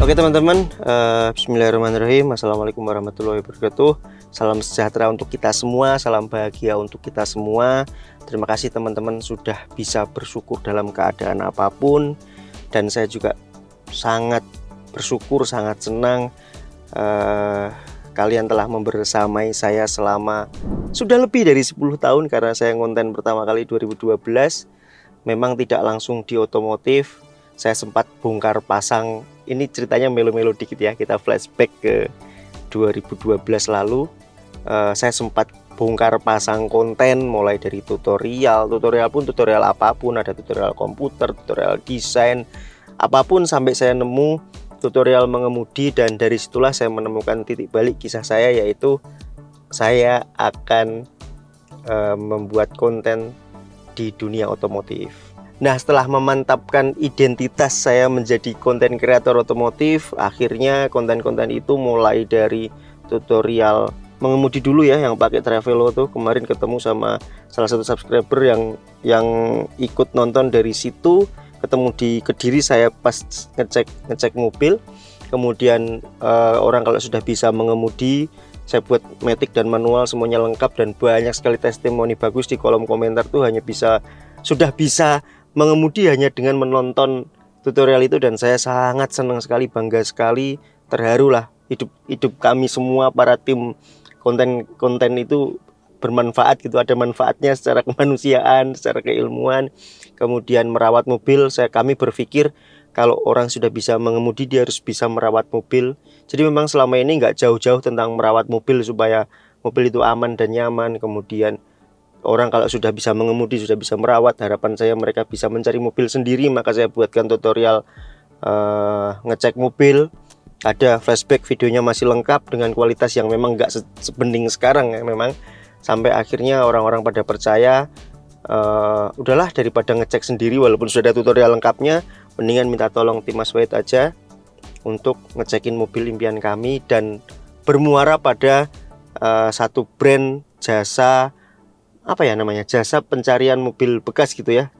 Oke teman-teman, bismillahirrahmanirrahim. Assalamualaikum warahmatullahi wabarakatuh. Salam sejahtera untuk kita semua, salam bahagia untuk kita semua. Terima kasih teman-teman sudah bisa bersyukur dalam keadaan apapun. Dan saya juga sangat bersyukur, sangat senang kalian telah membersamai saya selama sudah lebih dari 10 tahun. Karena saya ngonten pertama kali 2012. Memang tidak langsung di otomotif. Saya sempat bongkar pasang, ini ceritanya melo-melo dikit ya, kita flashback ke 2012 lalu. Saya sempat bongkar pasang konten mulai dari tutorial pun tutorial apapun, ada tutorial komputer, tutorial desain, apapun, sampai saya nemu tutorial mengemudi. Dan dari situlah saya menemukan titik balik kisah saya, yaitu saya akan membuat konten di dunia otomotif. Nah, setelah memantapkan identitas saya menjadi konten kreator otomotif, akhirnya konten-konten itu mulai dari tutorial mengemudi dulu ya, yang pakai Travelo tuh. Kemarin ketemu sama salah satu subscriber yang ikut nonton dari situ, ketemu di Kediri saya pas ngecek mobil. Kemudian orang kalau sudah bisa mengemudi, saya buat matic dan manual semuanya lengkap, dan banyak sekali testimoni bagus di kolom komentar tuh sudah bisa mengemudi hanya dengan menonton tutorial itu. Dan saya sangat senang sekali, bangga sekali, terharu lah. Hidup kami semua para tim konten itu bermanfaat gitu, ada manfaatnya secara kemanusiaan, secara keilmuan. Kemudian merawat mobil, kami berpikir kalau orang sudah bisa mengemudi, dia harus bisa merawat mobil. Jadi memang selama ini nggak jauh-jauh tentang merawat mobil supaya mobil itu aman dan nyaman. Kemudian orang kalau sudah bisa mengemudi, sudah bisa merawat, harapan saya mereka bisa mencari mobil sendiri. Maka saya buatkan tutorial ngecek mobil. Ada flashback, videonya masih lengkap dengan kualitas yang memang nggak sebening sekarang ya memang. Sampai akhirnya orang-orang pada percaya, udahlah daripada ngecek sendiri walaupun sudah ada tutorial lengkapnya, mendingan minta tolong tim Mas Wahid aja untuk ngecekin mobil impian kami. Dan bermuara pada satu brand jasa, apa ya namanya, jasa pencarian mobil bekas gitu ya,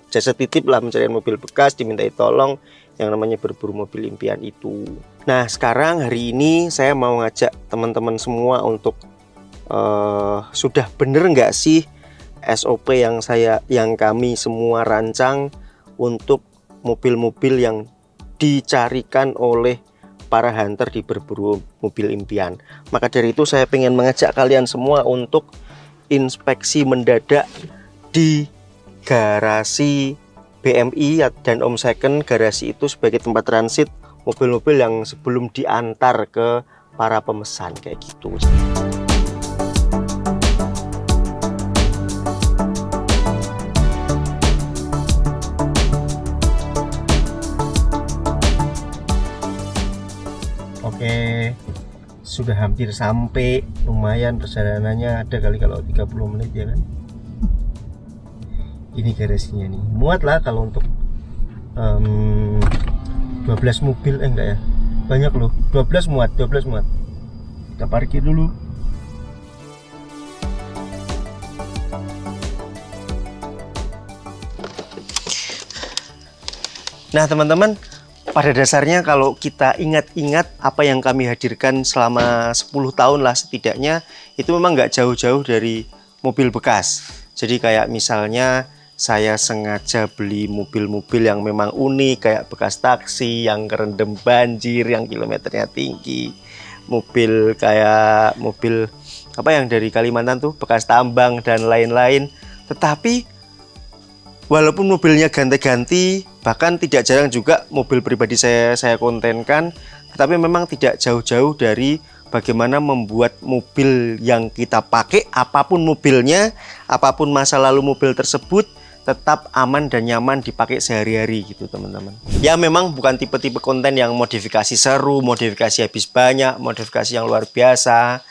jasa titip lah, pencarian mobil bekas, dimintai tolong yang namanya berburu mobil impian itu. Nah, sekarang hari ini saya mau ngajak teman-teman semua untuk sudah bener nggak sih SOP yang kami semua rancang untuk mobil-mobil yang dicarikan oleh para hunter di berburu mobil impian. Maka dari itu saya ingin mengajak kalian semua untuk inspeksi mendadak di garasi BMI dan Om Second. Garasi itu sebagai tempat transit mobil-mobil yang sebelum diantar ke para pemesan kayak gitu. Oke, sudah hampir sampai. Lumayan perjalanannya, ada kali kalau 30 menit ya kan. Ini garasinya nih, muat lah kalau untuk 12 mobil, enggak ya, banyak loh, 12 muat. Kita parkir dulu. Nah teman-teman, pada dasarnya kalau kita ingat-ingat apa yang kami hadirkan selama 10 tahun lah setidaknya, itu memang nggak jauh-jauh dari mobil bekas. Jadi kayak misalnya saya sengaja beli mobil-mobil yang memang unik, kayak bekas taksi yang kerendam banjir, yang kilometernya tinggi. Mobil kayak mobil apa yang dari Kalimantan tuh, bekas tambang dan lain-lain. Tetapi walaupun mobilnya ganti-ganti, bahkan tidak jarang juga mobil pribadi saya kontenkan, tetapi memang tidak jauh-jauh dari bagaimana membuat mobil yang kita pakai, apapun mobilnya, apapun masa lalu mobil tersebut, tetap aman dan nyaman dipakai sehari-hari gitu teman-teman. Ya memang bukan tipe-tipe konten yang modifikasi seru, modifikasi habis banyak, modifikasi yang luar biasa.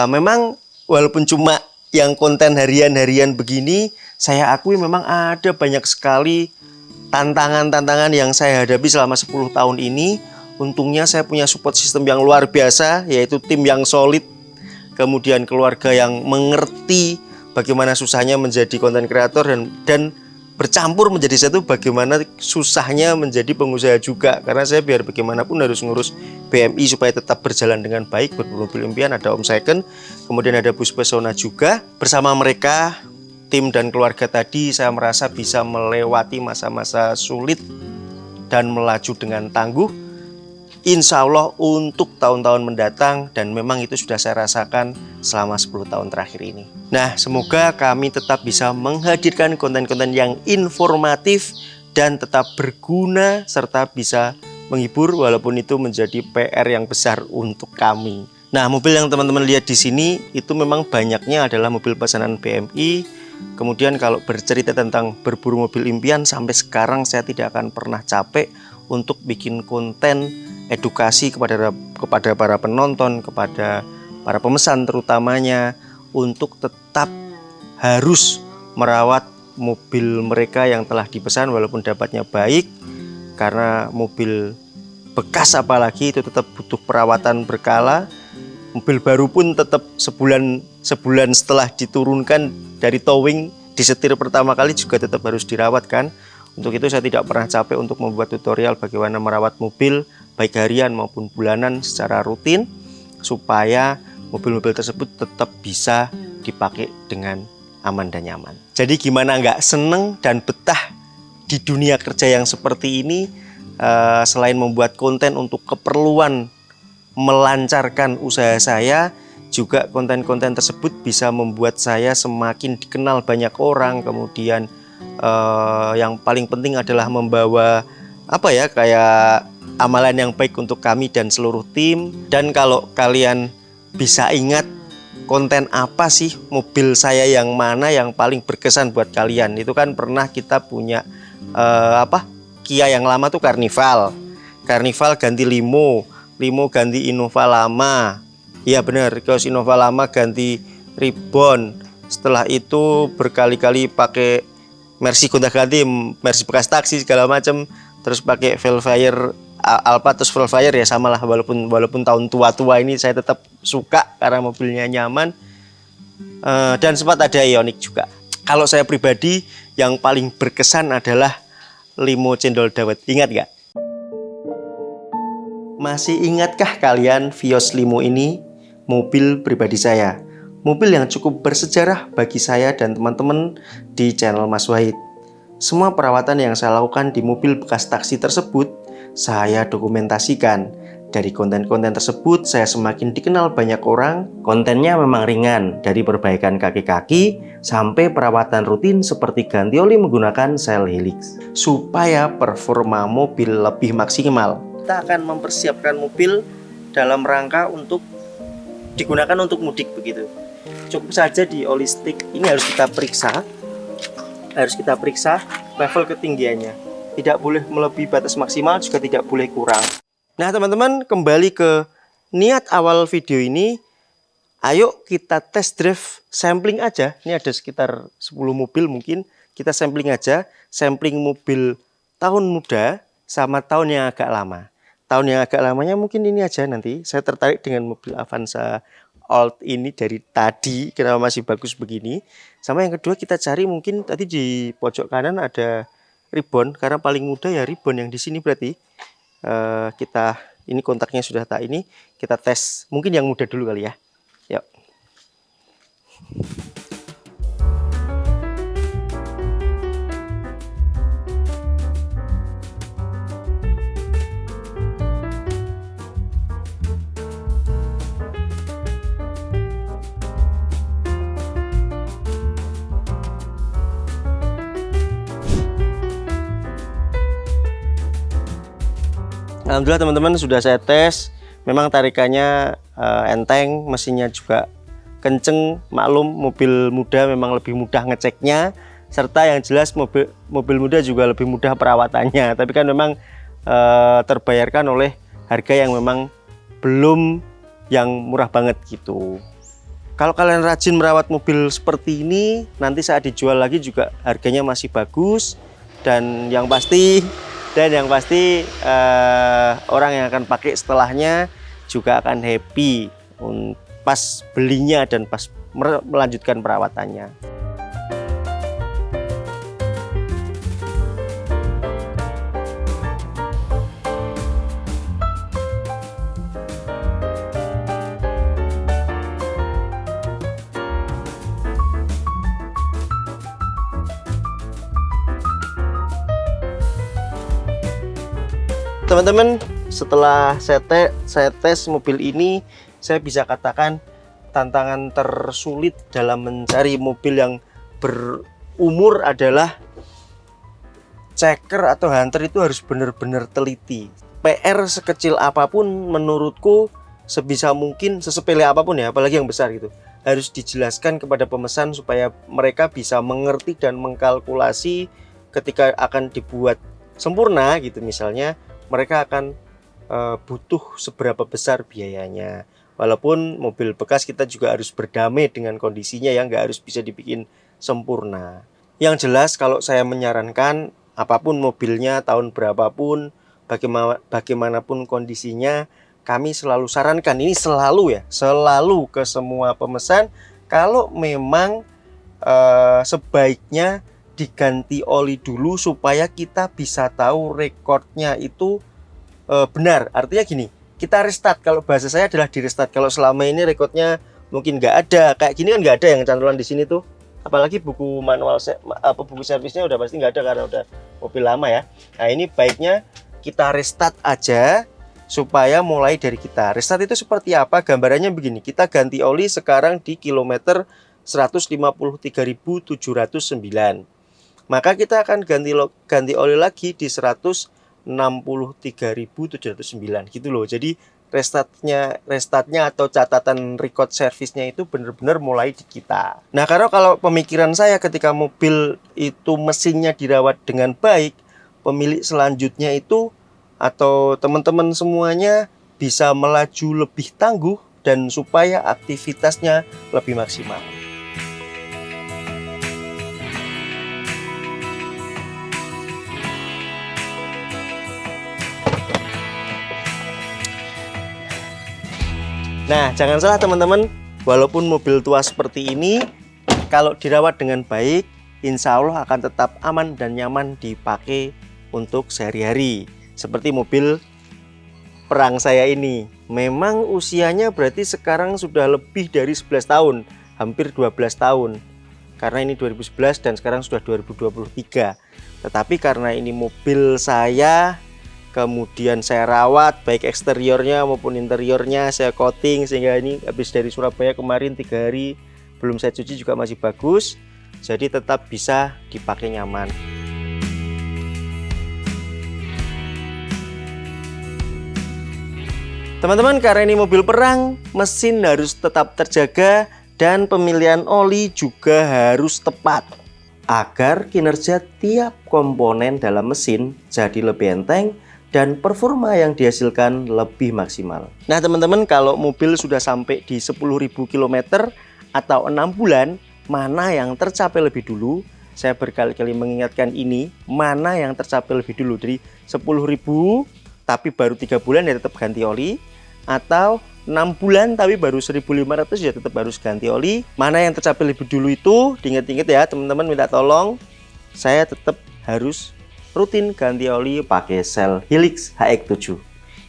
Memang walaupun cuma yang konten harian-harian begini, saya akui memang ada banyak sekali tantangan-tantangan yang saya hadapi selama 10 tahun ini. Untungnya saya punya support system yang luar biasa, yaitu tim yang solid, kemudian keluarga yang mengerti bagaimana susahnya menjadi konten kreator, dan bercampur menjadi satu, bagaimana susahnya menjadi pengusaha juga. Karena saya biar bagaimanapun harus ngurus BMI supaya tetap berjalan dengan baik. Mobil impian, ada Om Second, kemudian ada Bus Pesona juga. Bersama mereka, tim dan keluarga tadi, saya merasa bisa melewati masa-masa sulit dan melaju dengan tangguh, insya Allah untuk tahun-tahun mendatang, dan memang itu sudah saya rasakan selama 10 tahun terakhir ini. Nah, semoga kami tetap bisa menghadirkan konten-konten yang informatif dan tetap berguna serta bisa menghibur, walaupun itu menjadi PR yang besar untuk kami. Nah, mobil yang teman-teman lihat di sini itu memang banyaknya adalah mobil pesanan BMI. Kemudian kalau bercerita tentang berburu mobil impian, sampai sekarang saya tidak akan pernah capek untuk bikin konten edukasi kepada para penonton, kepada para pemesan terutamanya, untuk tetap harus merawat mobil mereka yang telah dipesan walaupun dapatnya baik. Karena mobil bekas apalagi itu tetap butuh perawatan berkala. Mobil baru pun tetap sebulan setelah diturunkan dari towing, disetir pertama kali juga tetap harus dirawat kan. Untuk itu saya tidak pernah capek untuk membuat tutorial bagaimana merawat mobil baik harian maupun bulanan secara rutin, supaya mobil-mobil tersebut tetap bisa dipakai dengan aman dan nyaman. Jadi gimana nggak seneng dan betah di dunia kerja yang seperti ini, selain membuat konten untuk keperluan melancarkan usaha saya, juga konten-konten tersebut bisa membuat saya semakin dikenal banyak orang. Kemudian yang paling penting adalah membawa kayak amalan yang baik untuk kami dan seluruh tim. Dan kalau kalian bisa ingat konten apa sih mobil saya yang mana yang paling berkesan buat kalian, itu kan pernah kita punya Kia yang lama tuh Carnival ganti Limo ganti Innova lama. Iya bener, Kios Innova lama ganti Ribbon. Setelah itu berkali-kali pakai Mercy gonta-ganti, Mercy bekas taksi segala macam, terus pakai Velfire Alfa, terus Velfire ya samalah, walaupun tahun tua-tua ini saya tetap suka karena mobilnya nyaman. Dan sempat ada Ioniq juga. Kalau saya pribadi yang paling berkesan adalah Limo cendol dawet. Ingat gak? Masih ingatkah kalian Vios Limo ini? Mobil pribadi saya, mobil yang cukup bersejarah bagi saya dan teman-teman di channel Mas Wahid. Semua perawatan yang saya lakukan di mobil bekas taksi tersebut saya dokumentasikan. Dari konten-konten tersebut saya semakin dikenal banyak orang. Kontennya memang ringan, dari perbaikan kaki-kaki sampai perawatan rutin seperti ganti oli menggunakan sel helix, supaya performa mobil lebih maksimal. Kita akan mempersiapkan mobil dalam rangka untuk digunakan untuk mudik begitu. Cukup saja di oli stick ini harus kita periksa level ketinggiannya. Tidak boleh melebihi batas maksimal, juga tidak boleh kurang. Nah teman-teman, kembali ke niat awal video ini. Ayo kita test drive, sampling aja. Ini ada sekitar 10 mobil mungkin. Kita sampling aja, sampling mobil tahun muda sama tahun yang agak lama. Tahun yang agak lamanya mungkin ini aja nanti. Saya tertarik dengan mobil Avanza Old ini dari tadi, kenapa masih bagus begini. Sama yang kedua kita cari mungkin tadi di pojok kanan ada Ribbon, karena paling muda ya Ribbon yang di sini berarti. Kita ini kontaknya sudah tak ini, kita tes mungkin yang muda dulu kali ya. Yuk. Alhamdulillah teman-teman sudah saya tes, memang tarikannya enteng, mesinnya juga kenceng. Maklum mobil muda memang lebih mudah ngeceknya, serta yang jelas mobil muda juga lebih mudah perawatannya. Tapi kan memang terbayarkan oleh harga yang memang belum yang murah banget gitu. Kalau kalian rajin merawat mobil seperti ini, nanti saat dijual lagi juga harganya masih bagus. Dan yang pasti orang yang akan pakai setelahnya juga akan happy pas belinya dan pas melanjutkan perawatannya. teman-teman, setelah saya tes mobil ini, saya bisa katakan tantangan tersulit dalam mencari mobil yang berumur adalah checker atau hunter itu harus benar-benar teliti. PR sekecil apapun menurutku sebisa mungkin, sesepele apapun ya, apalagi yang besar gitu, harus dijelaskan kepada pemesan supaya mereka bisa mengerti dan mengkalkulasi ketika akan dibuat sempurna gitu. Misalnya mereka akan butuh seberapa besar biayanya. Walaupun mobil bekas kita juga harus berdamai dengan kondisinya ya, nggak harus bisa dibikin sempurna. Yang jelas kalau saya menyarankan, apapun mobilnya, tahun berapapun, bagaimanapun kondisinya, kami selalu sarankan, ini selalu ya, selalu ke semua pemesan, kalau memang sebaiknya diganti oli dulu supaya kita bisa tahu rekornya itu benar. Artinya gini, kita restart, kalau bahasa saya adalah di restart. Kalau selama ini rekodnya mungkin nggak ada, kayak gini kan nggak ada yang cantolan di sini tuh. Apalagi buku manual buku servisnya udah pasti nggak ada karena udah mobil lama ya. Nah ini baiknya kita restart aja supaya mulai dari kita. Restart itu seperti apa? Gambarannya begini, kita ganti oli sekarang di kilometer 153.709. Maka kita akan ganti oli lagi di 163.709 gitu loh. Jadi restartnya atau catatan record servisnya itu benar-benar mulai di kita. Nah, kalau pemikiran saya ketika mobil itu mesinnya dirawat dengan baik, pemilik selanjutnya itu atau teman-teman semuanya bisa melaju lebih tangguh dan supaya aktivitasnya lebih maksimal. Nah, jangan salah teman-teman, walaupun mobil tua seperti ini, kalau dirawat dengan baik, insya Allah akan tetap aman dan nyaman dipakai untuk sehari-hari. Seperti mobil perang saya ini, memang usianya berarti sekarang sudah lebih dari 11 tahun, hampir 12 tahun. Karena ini 2011 dan sekarang sudah 2023. Tetapi karena ini mobil saya, kemudian saya rawat baik eksteriornya maupun interiornya, saya coating sehingga ini habis dari Surabaya kemarin 3 hari belum saya cuci juga masih bagus, jadi tetap bisa dipakai nyaman. Teman-teman, karena ini mobil perang, mesin harus tetap terjaga dan pemilihan oli juga harus tepat agar kinerja tiap komponen dalam mesin jadi lebih enteng dan performa yang dihasilkan lebih maksimal. Nah teman-teman, kalau mobil sudah sampai di 10.000 km atau 6 bulan, mana yang tercapai lebih dulu? Saya berkali-kali mengingatkan ini, mana yang tercapai lebih dulu. Dari 10.000 tapi baru 3 bulan ya tetap ganti oli, atau 6 bulan tapi baru 1.500 ya tetap harus ganti oli. Mana yang tercapai lebih dulu itu diingat-ingat ya teman-teman, minta tolong. Saya tetap harus rutin ganti oli pakai sel Hilux HX7.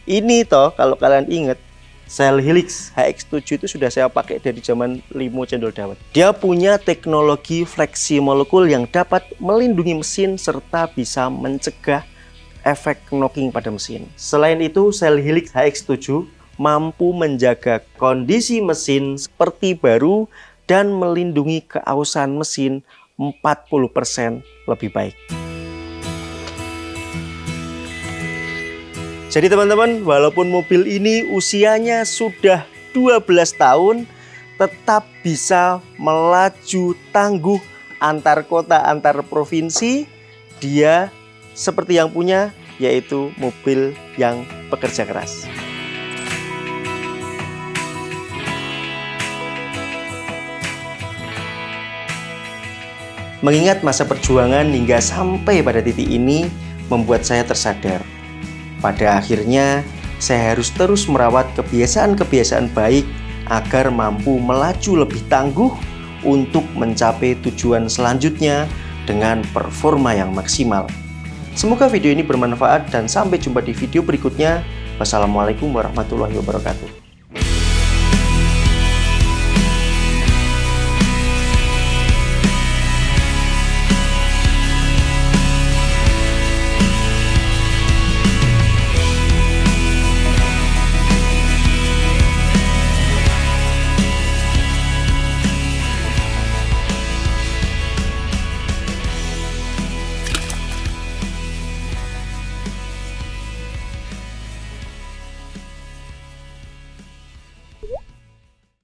Ini toh kalau kalian ingat, sel Hilux HX7 itu sudah saya pakai dari zaman limo cendol dawet. Dia punya teknologi fleksi molekul yang dapat melindungi mesin serta bisa mencegah efek knocking pada mesin. Selain itu, sel Hilux HX7 mampu menjaga kondisi mesin seperti baru dan melindungi keausan mesin 40% lebih baik. Jadi teman-teman, walaupun mobil ini usianya sudah 12 tahun, tetap bisa melaju tangguh antar kota, antar provinsi. Dia seperti yang punya, yaitu mobil yang pekerja keras. Mengingat masa perjuangan hingga sampai pada titik ini membuat saya tersadar. Pada akhirnya, saya harus terus merawat kebiasaan-kebiasaan baik agar mampu melaju lebih tangguh untuk mencapai tujuan selanjutnya dengan performa yang maksimal. Semoga video ini bermanfaat dan sampai jumpa di video berikutnya. Wassalamualaikum warahmatullahi wabarakatuh.